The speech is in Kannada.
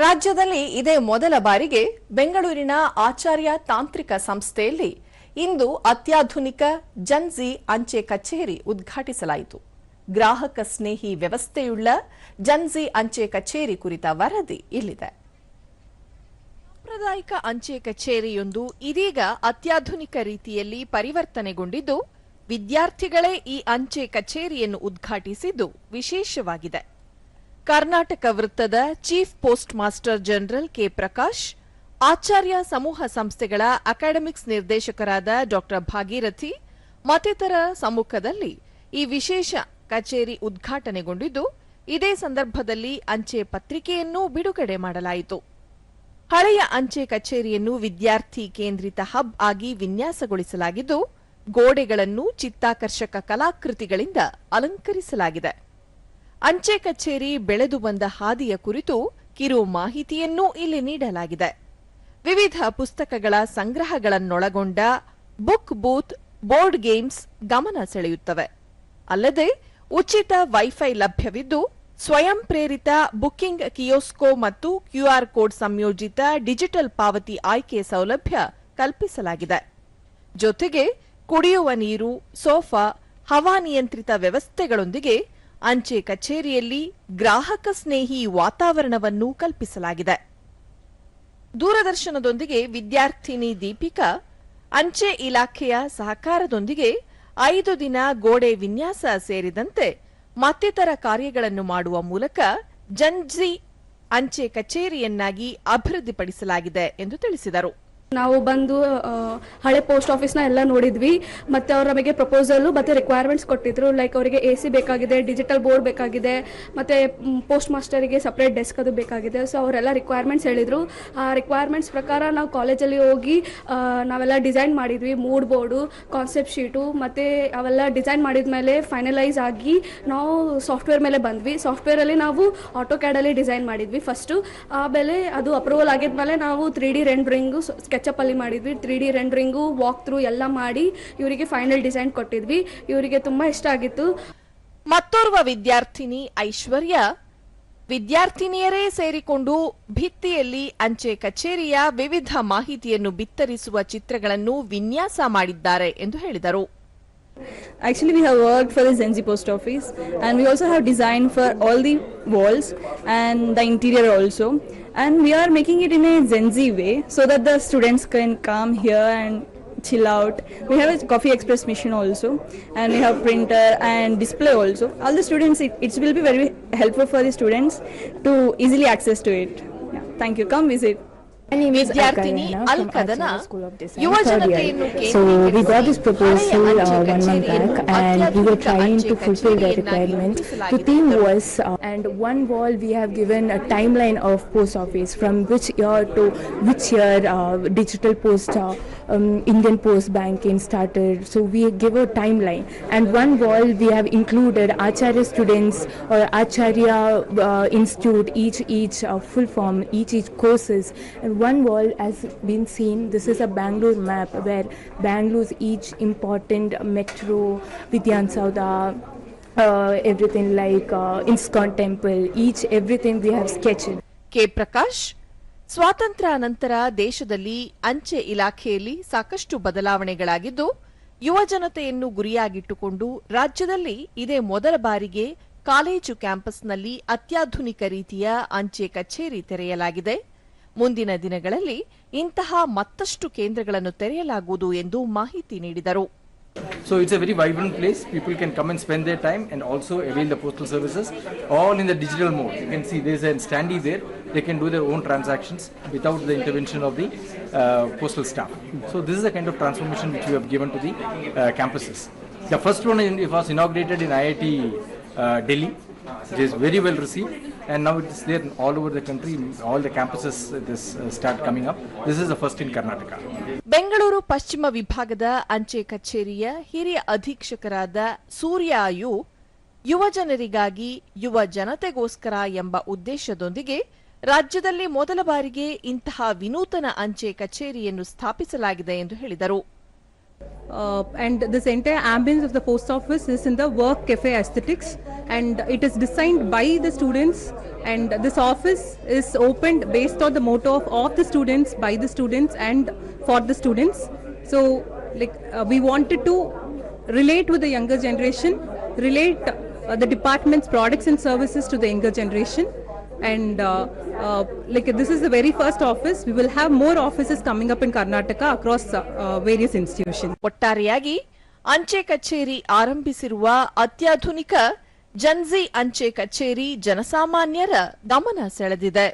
ರಾಜ್ಯದಲ್ಲಿ ಇದೇ ಮೊದಲ ಬಾರಿಗೆ ಬೆಂಗಳೂರಿನ ಆಚಾರ್ಯ ತಾಂತ್ರಿಕ ಸಂಸ್ಥೆಯಲ್ಲಿ ಇಂದು ಅತ್ಯಾಧುನಿಕ ಜನ್ಜಿ ಅಂಚೆ ಕಚೇರಿ ಉದ್ಘಾಟಿಸಲಾಯಿತು. ಗ್ರಾಹಕ ಸ್ನೇಹಿ ವ್ಯವಸ್ಥೆಯುಳ್ಳ ಜನ್ಜಿ ಅಂಚೆ ಕಚೇರಿ ಕುರಿತ ವರದಿ ಇಲ್ಲಿದೆ. ಸಾಂಪ್ರದಾಯಿಕ ಅಂಚೆ ಕಚೇರಿಯೊಂದು ಇದೀಗ ಅತ್ಯಾಧುನಿಕ ರೀತಿಯಲ್ಲಿ ಪರಿವರ್ತನೆಗೊಂಡಿದ್ದು, ವಿದ್ಯಾರ್ಥಿಗಳೇ ಈ ಅಂಚೆ ಕಚೇರಿಯನ್ನು ಉದ್ಘಾಟಿಸಿದ್ದು ವಿಶೇಷವಾಗಿದೆ. ಕರ್ನಾಟಕ ವೃತ್ತದ chief post master general K Prakash, Acharya ಸಮೂಹ ಸಂಸ್ಥೆಗಳ ಅಕಾಡೆಮಿಕ್ಸ್ ನಿರ್ದೇಶಕರಾದ ಡಾ ಭಾಗೀರಥಿ ಮತ್ತಿತರ ಸಮ್ಮುಖದಲ್ಲಿ ಈ ವಿಶೇಷ ಕಚೇರಿ ಉದ್ಘಾಟನೆಗೊಂಡಿದ್ದು, ಇದೇ ಸಂದರ್ಭದಲ್ಲಿ ಅಂಚೆ ಪತ್ರಿಕೆಯನ್ನೂ ಬಿಡುಗಡೆ ಮಾಡಲಾಯಿತು. ಹಳೆಯ ಅಂಚೆ ಕಚೇರಿಯನ್ನು ವಿದ್ಯಾರ್ಥಿ ಕೇಂದ್ರಿತ ಹಬ್ ಆಗಿ ವಿನ್ಯಾಸಗೊಳಿಸಲಾಗಿದ್ದು, ಗೋಡೆಗಳನ್ನು ಚಿತ್ತಾಕರ್ಷಕ ಕಲಾಕೃತಿಗಳಿಂದ ಅಲಂಕರಿಸಲಾಗಿದೆ. ಅಂಚೆ ಕಚೇರಿ ಬೆಳೆದು ಬಂದ ಹಾದಿಯ ಕುರಿತು ಕಿರು ಮಾಹಿತಿಯನ್ನೂ ಇಲ್ಲಿ ನೀಡಲಾಗಿದೆ. ವಿವಿಧ ಪುಸ್ತಕಗಳ ಸಂಗ್ರಹಗಳನ್ನೊಳಗೊಂಡ ಬುಕ್ ಬೂತ್, ಬೋರ್ಡ್ ಗೇಮ್ಸ್ ಗಮನ ಸೆಳೆಯುತ್ತವೆ. ಅಲ್ಲದೆ ಉಚಿತ ವೈಫೈ ಲಭ್ಯವಿದ್ದು, ಸ್ವಯಂ ಪ್ರೇರಿತ ಬುಕಿಂಗ್ ಕಿಯೋಸ್ಕೋ ಮತ್ತು ಕ್ಯೂಆರ್ ಕೋಡ್ ಸಂಯೋಜಿತ ಡಿಜಿಟಲ್ ಪಾವತಿ ಆಯ್ಕೆ ಸೌಲಭ್ಯ ಕಲ್ಪಿಸಲಾಗಿದೆ. ಜೊತೆಗೆ ಕುಡಿಯುವ ನೀರು, ಸೋಫಾ, ಹವಾನಿಯಂತ್ರಿತ ವ್ಯವಸ್ಥೆಗಳೊಂದಿಗೆ ಅಂಚೆ ಕಚೇರಿಯಲ್ಲಿ ಗ್ರಾಹಕ ಸ್ನೇಹಿ ವಾತಾವರಣವನ್ನು ಕಲ್ಪಿಸಲಾಗಿದೆ. ದೂರದರ್ಶನದೊಂದಿಗೆ ವಿದ್ಯಾರ್ಥಿನಿ ದೀಪಿಕಾ ಅಂಚೆ ಇಲಾಖೆಯ ಸಹಕಾರದೊಂದಿಗೆ 5 ದಿನ ಗೋಡೆ ವಿನ್ಯಾಸ ಸೇರಿದಂತೆ ಮತ್ತಿತರ ಕಾರ್ಯಗಳನ್ನು ಮಾಡುವ ಮೂಲಕ ಜನ್ಜಿ ಅಂಚೆ ಕಚೇರಿಯನ್ನಾಗಿ ಅಭಿವೃದ್ಧಿಪಡಿಸಲಾಗಿದೆ ಎಂದು ತಿಳಿಸಿದರು. ನಾವು ಬಂದು ಹಳೆ ಪೋಸ್ಟ್ ಆಫೀಸ್ನ ಎಲ್ಲ ನೋಡಿದ್ವಿ. ಮತ್ತೆ ಅವರು ನಮಗೆ ಪ್ರಪೋಸಲ್ ಮತ್ತೆ ರಿಕ್ವೈರ್ಮೆಂಟ್ಸ್ ಕೊಟ್ಟಿದ್ರು. ಲೈಕ್ ಅವರಿಗೆ AC ಬೇಕಾಗಿದೆ, ಡಿಜಿಟಲ್ ಬೋರ್ಡ್ ಬೇಕಾಗಿದೆ, ಮತ್ತೆ ಪೋಸ್ಟ್ ಮಾಸ್ಟರಿಗೆ ಸಪ್ರೇಟ್ ಡೆಸ್ಕ್ ಅದು ಬೇಕಾಗಿದೆ. ಸೊ ಅವರೆಲ್ಲ ರಿಕ್ವೈರ್ಮೆಂಟ್ಸ್ ಹೇಳಿದ್ರು. ಆ ರಿಕ್ವೈರ್ಮೆಂಟ್ಸ್ ಪ್ರಕಾರ ನಾವು ಕಾಲೇಜಲ್ಲಿ ಹೋಗಿ ನಾವೆಲ್ಲ ಡಿಸೈನ್ ಮಾಡಿದ್ವಿ. ಮೂಡ್ ಬೋರ್ಡು, ಕಾನ್ಸೆಪ್ಟ್ ಶೀಟು, ಮತ್ತೆ ಅವೆಲ್ಲ ಡಿಸೈನ್ ಮಾಡಿದ್ಮೇಲೆ ಫೈನಲೈಸ್ ಆಗಿ ನಾವು ಸಾಫ್ಟ್ವೇರ್ ಮೇಲೆ ಬಂದ್ವಿ. ಸಾಫ್ಟ್ವೇರಲ್ಲಿ ನಾವು ಆಟೋಕ್ಯಾಡಲ್ಲಿ ಡಿಸೈನ್ ಮಾಡಿದ್ವಿ ಫಸ್ಟು. ಆಮೇಲೆ ಅದು ಅಪ್ರೂವಲ್ ಆಗಿದ್ಮೇಲೆ ನಾವು 3D ರೆಂಡರಿಂಗು ಸ್ಕೆಚಪ್ ಅಲ್ಲಿ ಮಾಡಿದ್ವಿ. 3D ರೆಂಡರಿಂಗು, ವಾಕ್ ಥ್ರೂ ಎಲ್ಲ ಮಾಡಿ ಇವರಿಗೆ ಫೈನಲ್ ಡಿಸೈನ್ ಕೊಟ್ಟಿದ್ವಿ. ಇವರಿಗೆ ತುಂಬಾ ಇಷ್ಟ ಆಗಿತ್ತು. ಮತ್ತೋರ್ವ ವಿದ್ಯಾರ್ಥಿನಿ ಐಶ್ವರ್ಯ, ವಿದ್ಯಾರ್ಥಿನಿಯರೇ ಸೇರಿಕೊಂಡು ಭಿತ್ತಿಯಲ್ಲಿ ಅಂಚೆ ಕಚೇರಿಯ ವಿವಿಧ ಮಾಹಿತಿಯನ್ನು ಬಿತ್ತರಿಸುವ ಚಿತ್ರಗಳನ್ನು ವಿನ್ಯಾಸ ಮಾಡಿದ್ದಾರೆ ಎಂದು ಹೇಳಿದರು. Actually, we have worked for the Zenzi post office, and we also have designed for all the walls and the interior also. And we are making it in a Zenzi way so that the students can come here and chill out. We have a coffee express machine also, and we have printer and display also. All the students, it will be very helpful for the students to easily access to it. Yeah. Thank you. Come visit. ವಿದ್ಯಾರ್ಥಿನಿ ಅಲ್ಕದನ ಯುವ ಜನತೆಯನ್ನು So we got this proposal 1 month back, and we were trying to fulfill the requirement. The theme was, and one wall we have given a timeline of post office from which year to which year digital post Indian Post Banking started. So we give a timeline, and one wall we have included Acharya students or Acharya Institute, each full form, each courses. And one wall has been seen. This is a Bangalore map where Bangalore's each important metro, Vidyan Sauda, everything like ISKCON temple, everything we have sketched. K Prakash, ಸ್ವಾತಂತ್ರ್ಯ ನಂತರ ದೇಶದಲ್ಲಿ ಅಂಚೆ ಇಲಾಖೆಯಲ್ಲಿ ಸಾಕಷ್ಟು ಬದಲಾವಣೆಗಳಾಗಿದ್ದು, ಯುವ ಜನತೆಯನ್ನು ಗುರಿಯಾಗಿಟ್ಟುಕೊಂಡು ರಾಜ್ಯದಲ್ಲಿ ಇದೇ ಮೊದಲ ಬಾರಿಗೆ ಕಾಲೇಜು ಕ್ಯಾಂಪಸ್ನಲ್ಲಿ ಅತ್ಯಾಧುನಿಕ ರೀತಿಯ ಅಂಚೆ ಕಚೇರಿ ತೆರೆಯಲಾಗಿದೆ. ಮುಂದಿನ ದಿನಗಳಲ್ಲಿ ಇಂತಹ ಮತ್ತಷ್ಟು ಕೇಂದ್ರಗಳನ್ನು ತೆರೆಯಲಾಗುವುದು ಎಂದು ಮಾಹಿತಿ ನೀಡಿದರು. So it's a very vibrant place. People can come and spend their time and also avail the postal services, all in the digital mode. You can see there's a standee there. They can do their own transactions without the intervention of the postal staff. So this is the kind of transformation which we have given to the campuses. The first one was inaugurated in IIT Delhi. It is very well received, and now it is there all over the country. All the campuses start coming up. This is the first in Karnataka. Bengaluru ಪಶ್ಚಿಮ ವಿಭಾಗದ ಅಂಚೆ ಕಚೇರಿಯ ಹಿರಿಯ ಅಧೀಕ್ಷಕರಾದ ಸೂರ್ಯಯು ಯುವ ಜನರಿಗಾಗಿ ಯುವ ಜನತೆಗೋಸ್ಕರ ಎಂಬ ಉದ್ದೇಶದೊಂದಿಗೆ ರಾಜ್ಯದಲ್ಲಿ ಮೊದಲ ಬಾರಿಗೆ ಇಂತಹ ವಿನೂತನ ಅಂಚೆ ಕಚೇರಿಯನ್ನು ಸ್ಥಾಪಿಸಲಾಗಿದೆ ಎಂದು ಹೇಳಿದರು. And this entire ambience of the post office is in the work cafe aesthetics, and it is designed by the students, and this office is opened based on the motto of the students, by the students and for the students. So we wanted to relate with the younger generation, relate the department's products and services to the younger generation. And this is the very first office. We will have more offices coming up in Karnataka across various institutions. ಒಟ್ಟಾರೆಯಾಗಿ ಅಂಚೆ ಕಚೇರಿ ಆರಂಭಿಸಿರುವ ಅತ್ಯಾಧುನಿಕ ಜನ್ಜಿ ಅಂಚೆ ಕಚೇರಿ ಜನಸಾಮಾನ್ಯರ ಗಮನ ಸೆಳೆದಿದೆ.